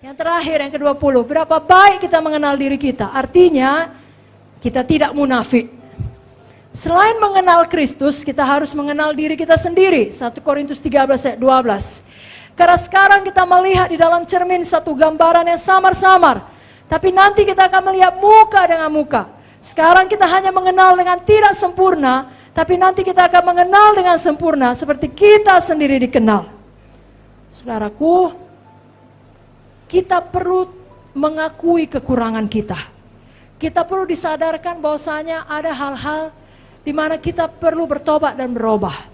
Yang terakhir, yang ke-20, berapa baik kita mengenal diri kita. Artinya, kita tidak munafik. Selain mengenal Kristus, kita harus mengenal diri kita sendiri. 1 Korintus 13 ayat 12. Karena sekarang kita melihat di dalam cermin satu gambaran yang samar-samar. Tapi nanti kita akan melihat muka dengan muka. Sekarang kita hanya mengenal dengan tidak sempurna. Tapi nanti kita akan mengenal dengan sempurna seperti kita sendiri dikenal. Saudaraku, kita perlu mengakui kekurangan kita. Kita perlu disadarkan bahwasanya ada hal-hal di mana kita perlu bertobat dan berubah.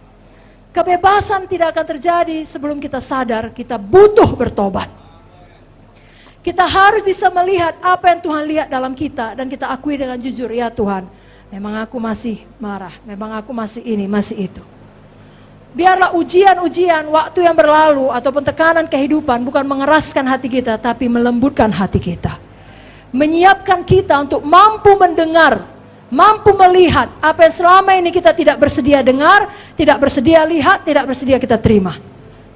Kebebasan tidak akan terjadi sebelum kita sadar kita butuh bertobat. Kita harus bisa melihat apa yang Tuhan lihat dalam kita dan kita akui dengan jujur, ya Tuhan, memang aku masih marah, memang aku masih ini, masih itu. Biarlah ujian-ujian waktu yang berlalu ataupun tekanan kehidupan bukan mengeraskan hati kita, tapi melembutkan hati kita. Menyiapkan kita untuk mampu mendengar, mampu melihat apa yang selama ini kita tidak bersedia dengar, tidak bersedia lihat, tidak bersedia kita terima.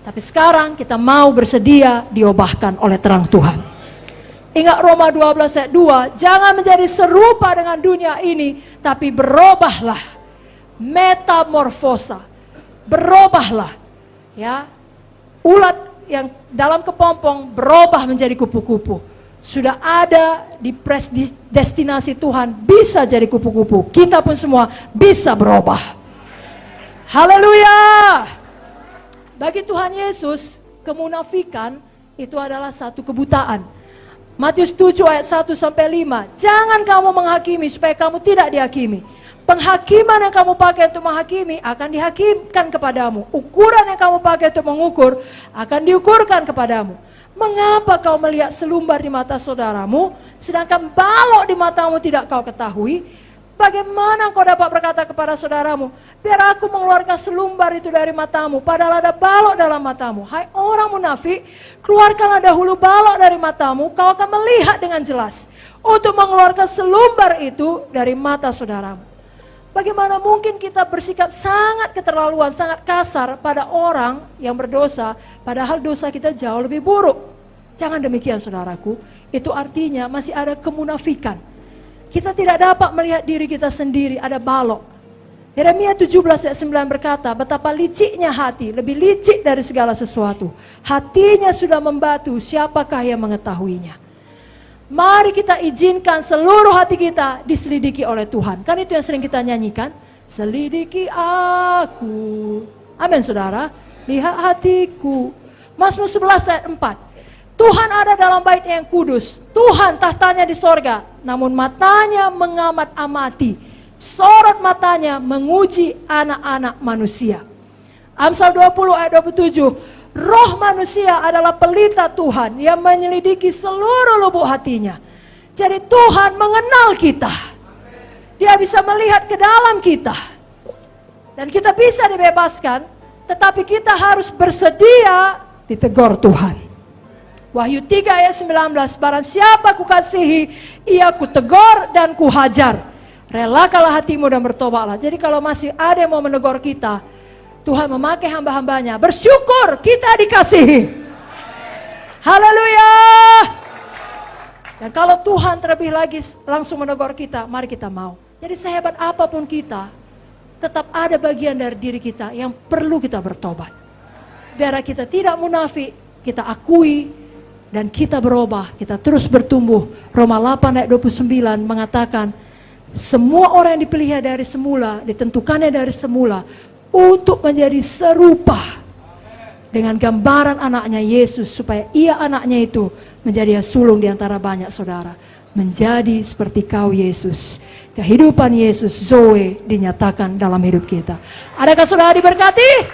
Tapi sekarang kita mau bersedia diubahkan oleh terang Tuhan. Ingat Roma 12 ayat 2, jangan menjadi serupa dengan dunia ini, tapi berubahlah, metamorfosa, berubahlah, ya. Ulat yang dalam kepompong berubah menjadi kupu-kupu. Sudah ada di destinasi Tuhan, bisa jadi kupu-kupu. Kita pun semua bisa berubah. Haleluya. Bagi Tuhan Yesus, kemunafikan itu adalah satu kebutaan. Matius 7 ayat 1-5. Jangan kamu menghakimi supaya kamu tidak dihakimi. Penghakiman yang kamu pakai untuk menghakimi akan dihakimkan kepadamu. Ukuran yang kamu pakai untuk mengukur akan diukurkan kepadamu. Mengapa kau melihat selumbar di mata saudaramu, sedangkan balok di matamu tidak kau ketahui? Bagaimana kau dapat berkata kepada saudaramu, biar aku mengeluarkan selumbar itu dari matamu, padahal ada balok dalam matamu? Hai orang munafik, keluarkanlah dahulu balok dari matamu, kau akan melihat dengan jelas untuk mengeluarkan selumbar itu dari mata saudaramu. Bagaimana mungkin kita bersikap sangat keterlaluan, sangat kasar pada orang yang berdosa, padahal dosa kita jauh lebih buruk. Jangan demikian saudaraku, itu artinya masih ada kemunafikan. Kita tidak dapat melihat diri kita sendiri, ada balok. Yeremia 17 ayat 9 berkata, betapa liciknya hati, lebih licik dari segala sesuatu. Hatinya sudah membatu, siapakah yang mengetahuinya? Mari kita izinkan seluruh hati kita diselidiki oleh Tuhan. Kan itu yang sering kita nyanyikan. Selidiki aku. Amin saudara. Lihat hatiku. Mazmur 11 ayat 4. Tuhan ada dalam bait yang kudus. Tuhan tahtanya di sorga. Namun matanya mengamat-amati. Sorot matanya menguji anak-anak manusia. Amsal 20 ayat 27. Roh manusia adalah pelita Tuhan yang menyelidiki seluruh lubuk hatinya. Jadi Tuhan mengenal kita. Dia bisa melihat ke dalam kita. Dan kita bisa dibebaskan, tetapi kita harus bersedia ditegur Tuhan. Wahyu 3 ayat 19, barang siapa kukasihi, ia kutegur dan kuhajar. Relakalah hatimu dan bertobatlah. Jadi kalau masih ada yang mau menegur kita, Tuhan memakai hamba-hambanya, bersyukur kita dikasihi. Haleluya. Dan kalau Tuhan terlebih lagi langsung menegur kita, mari kita mau. Jadi sehebat apapun kita, tetap ada bagian dari diri kita yang perlu kita bertobat. Biar kita tidak munafik, kita akui dan kita berubah, kita terus bertumbuh. Roma 8 ayat 29 mengatakan, semua orang yang dipilih dari semula, ditentukannya dari semula, untuk menjadi serupa dengan gambaran anaknya Yesus, supaya ia anaknya itu menjadi sulung di antara banyak saudara. Menjadi seperti kau Yesus. Kehidupan Yesus Zoe dinyatakan dalam hidup kita. Adakah saudara diberkati?